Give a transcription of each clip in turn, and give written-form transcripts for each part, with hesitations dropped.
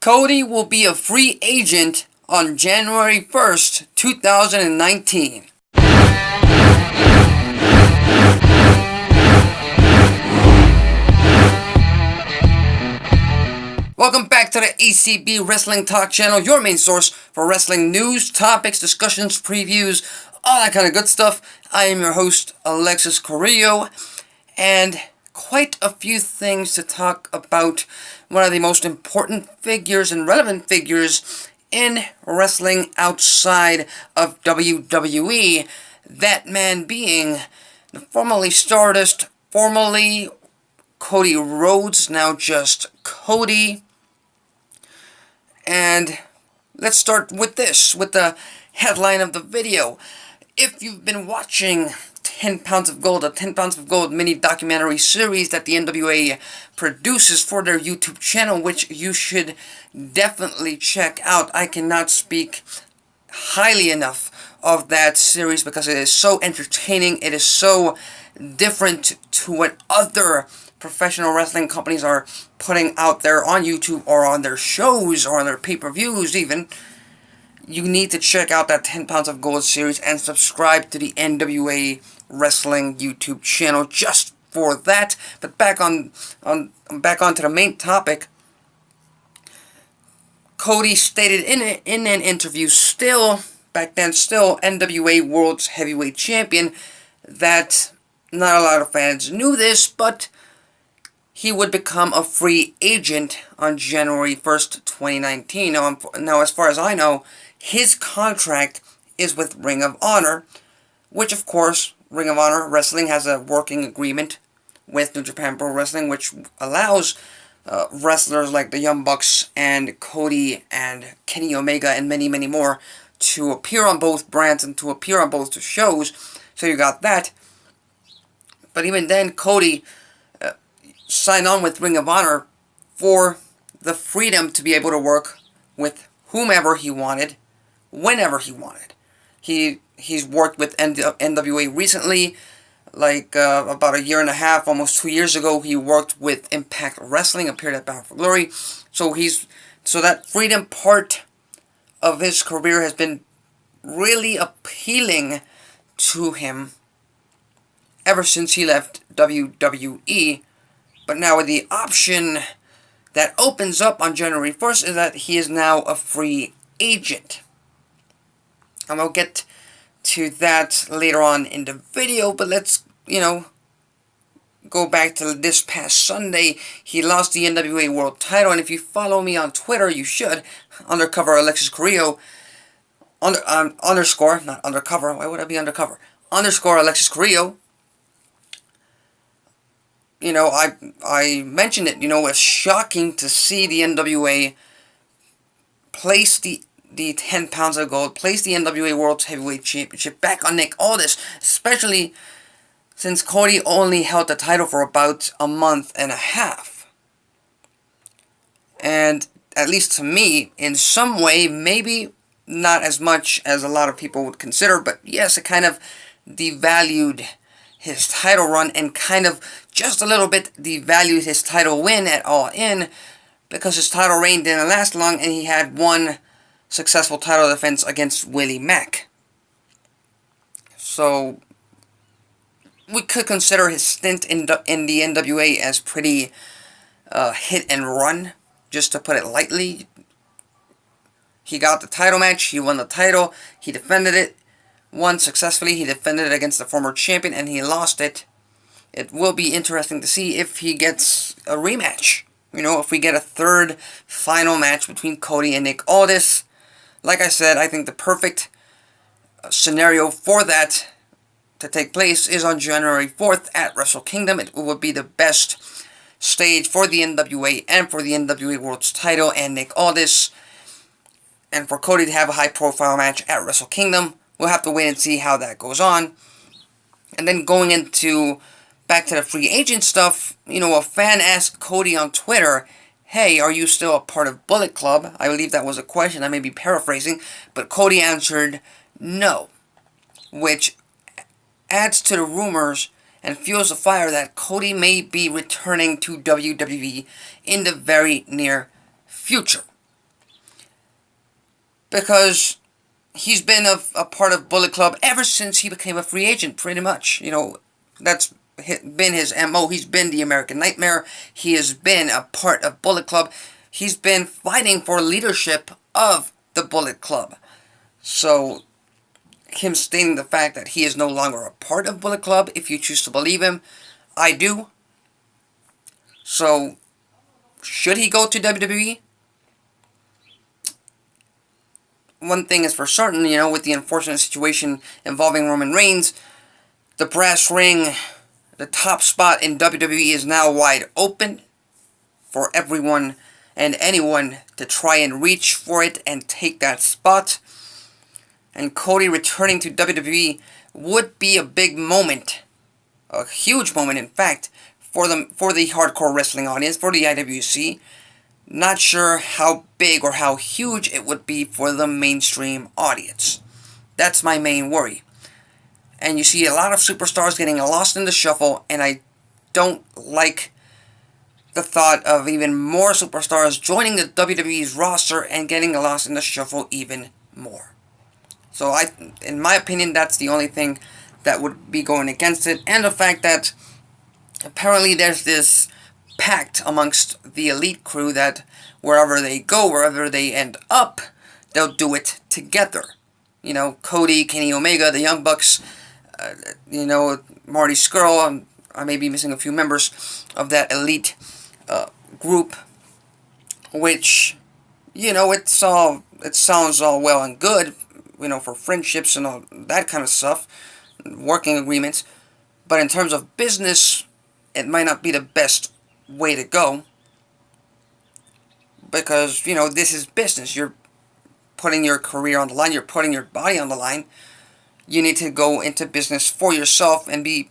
Cody will be a free agent on January 1st, 2019. Welcome back to the ACB Wrestling Talk channel, your main source for wrestling news, topics, discussions, previews, all that kind of good stuff. I am your host, Alexis Carrillo, and quite a few things to talk about. One of the most important figures and relevant figures in wrestling outside of WWE, that man being the formerly Stardust, formerly Cody Rhodes, now just Cody. And let's start with this, with the headline of the video. If you've been watching 10 Pounds of Gold, a 10 Pounds of Gold mini documentary series that the NWA produces for their YouTube channel, which you should definitely check out. I cannot speak highly enough of that series because it is so entertaining. It is so different to what other professional wrestling companies are putting out there on YouTube or on their shows or on their pay-per-views even. You need to check out that 10 Pounds of Gold series and subscribe to the NWA Wrestling YouTube channel just for that. But back onto the main topic. Cody stated in an interview, back then still NWA World Heavyweight Champion, that not a lot of fans knew this, but he would become a free agent on January 1st, 2019. Now, as far as I know, his contract is with Ring of Honor, which, of course, Ring of Honor Wrestling has a working agreement with New Japan Pro Wrestling, which allows wrestlers like the Young Bucks and Cody and Kenny Omega and many, many more to appear on both brands and to appear on both shows. So you got that. But even then, Cody signed on with Ring of Honor for the freedom to be able to work with whomever he wanted, whenever he wanted. He's worked with NWA recently, like about a year and a half, almost 2 years ago. He worked with Impact Wrestling, appeared at Bound for Glory. So that freedom part of his career has been really appealing to him ever since he left WWE. But now with the option that opens up on January 1st is that he is now a free agent. And I'll get to that later on in the video, but let's, go back to this past Sunday. He lost the NWA World title, and if you follow me on Twitter, you should, undercover Alexis Carrillo, underscore, not undercover, why would I be undercover? Underscore Alexis Carrillo. I mentioned it, it's shocking to see the NWA place the 10 Pounds of Gold, place the NWA World Heavyweight Championship back on Nick Aldis, especially since Cody only held the title for about a month and a half. And at least to me, in some way, maybe not as much as a lot of people would consider, but yes, it kind of devalued his title run and kind of just a little bit devalued his title win at All In, because his title reign didn't last long and he had one successful title defense against Willie Mack. So we could consider his stint in the NWA as pretty hit and run, just to put it lightly. He got the title match, he won the title, he defended it, won successfully, he defended it against the former champion, and he lost it. It will be interesting to see if he gets a rematch. If we get a third final match between Cody and Nick Aldis. Like I said, I think the perfect scenario for that to take place is on January 4th at Wrestle Kingdom. It would be the best stage for the NWA and for the NWA World's title and Nick Aldis. And for Cody to have a high-profile match at Wrestle Kingdom. We'll have to wait and see how that goes on. And then going into back to the free agent stuff, a fan asked Cody on Twitter, hey, are you still a part of Bullet Club? I believe that was a question, I may be paraphrasing, but Cody answered no, which adds to the rumors and fuels the fire that Cody may be returning to WWE in the very near future. because he's been a part of Bullet Club ever since he became a free agent, pretty much. You know, that's been his MO. He's been the American Nightmare. He has been a part of Bullet Club. He's been fighting for leadership of the Bullet Club. So, him stating the fact that he is no longer a part of Bullet Club, if you choose to believe him, I do. So, should he go to WWE? One thing is for certain, you know, with the unfortunate situation involving Roman Reigns, the brass ring, the top spot in WWE is now wide open for everyone and anyone to try and reach for it and take that spot. And Cody returning to WWE would be a big moment, a huge moment in fact, for the hardcore wrestling audience, for the IWC. Not sure how big or how huge it would be for the mainstream audience. That's my main worry. And you see a lot of superstars getting lost in the shuffle, and I don't like the thought of even more superstars joining the WWE's roster and getting lost in the shuffle even more. So in my opinion, that's the only thing that would be going against it, and the fact that apparently there's this pact amongst the elite crew that wherever they go, wherever they end up, they'll do it together. You know, Cody, Kenny Omega, the Young Bucks, you know, Marty Scurll, I may be missing a few members of that elite group, which, you know, it sounds all well and good, you know, for friendships and all that kind of stuff, working agreements, but in terms of business, it might not be the best way to go, because, you know, this is business. You're putting your career on the line, you're putting your body on the line. You need to go into business for yourself and be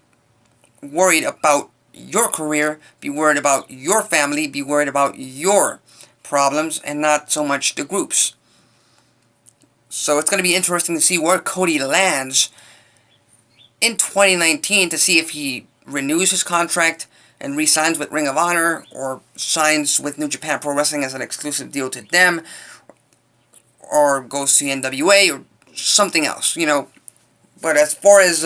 worried about your career, be worried about your family, be worried about your problems, and not so much the groups. So it's going to be interesting to see where Cody lands in 2019, to see if he renews his contract and re-signs with Ring of Honor, or signs with New Japan Pro Wrestling as an exclusive deal to them, or goes to NWA, or something else, you know. But as far as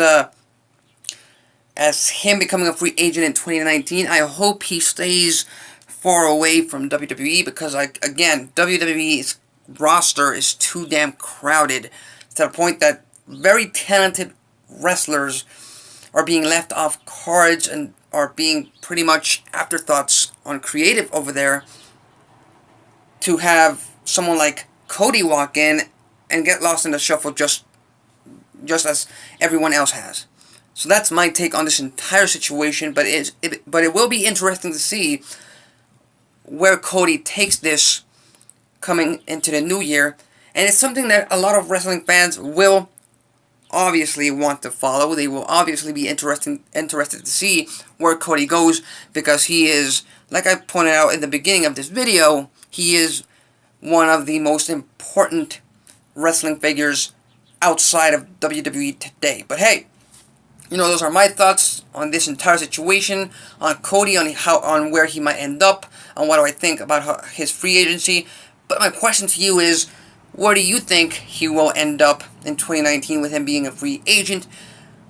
him becoming a free agent in 2019, I hope he stays far away from WWE, because, again, WWE's roster is too damn crowded, to the point that very talented wrestlers are being left off cards and are being pretty much afterthoughts on creative over there, to have someone like Cody walk in and get lost in the shuffle just as everyone else has. So that's my take on this entire situation, but it will be interesting to see where Cody takes this coming into the new year, and it's something that a lot of wrestling fans will obviously want to follow. They will obviously be interested to see where Cody goes, because he is, like I pointed out in the beginning of this video, he is one of the most important wrestling figures outside of WWE today. But hey, you know, those are my thoughts on this entire situation, on Cody, on where he might end up, on what do I think about his free agency. But my question to you is, where do you think he will end up in 2019 with him being a free agent?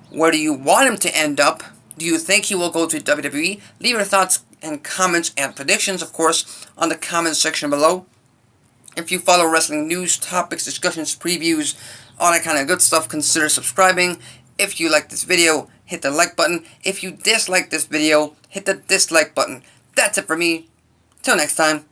Where do you want him to end up? Do you think he will go to WWE? Leave your thoughts and comments and predictions, of course, on the comments section below. If you follow wrestling news, topics, discussions, previews, all that kind of good stuff, consider subscribing. If you like this video, hit the like button. If you dislike this video, hit the dislike button. That's it for me. Till next time.